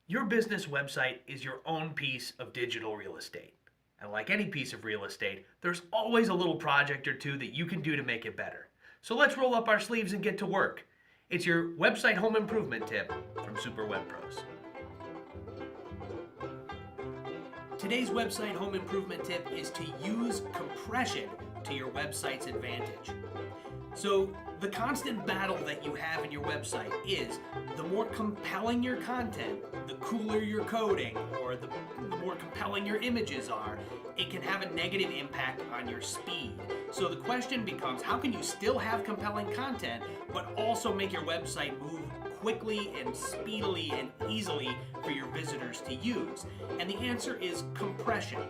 Your business website is your own piece of digital real estate. And like any piece of real estate, there's always a little project or two that you can do to make it better. So let's roll up our sleeves and get to work. It's your website home improvement tip from Super Web Pros. Today's website home improvement tip is to use compression to your website's advantage. So the constant battle that you have in your website is the more compelling your content, the cooler your coding, or the more compelling your images are, it can have a negative impact on your speed. So the question becomes, how can you still have compelling content, but also make your website move quickly and speedily and easily for your visitors to use? And the answer is compression.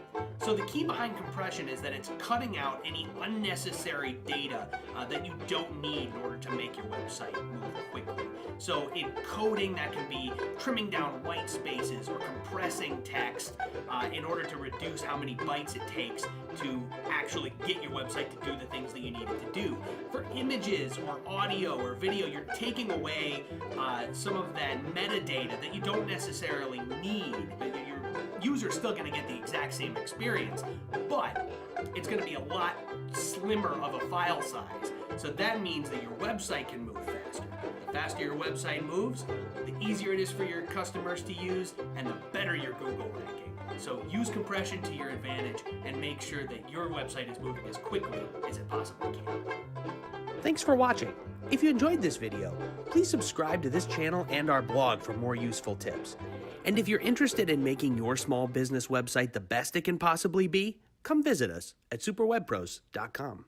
So the key behind compression is that it's cutting out any unnecessary data that you don't need in order to make your website move quickly. So in coding, that can be trimming down white spaces or compressing text in order to reduce how many bytes it takes to actually get your website to do the things that you need it to do. For images or audio or video, you're taking away some of that metadata that you don't necessarily need. Your user's still going to get the exact same experience, but it's going to be a lot slimmer of a file size. So that means that your website can move faster. The faster your website moves, the easier it is for your customers to use, and the better your Google ranking. So use compression to your advantage and make sure that your website is moving as quickly as it possibly can. Thanks for watching. If you enjoyed this video, please subscribe to this channel and our blog for more useful tips. And if you're interested in making your small business website the best it can possibly be, come visit us at superwebpros.com.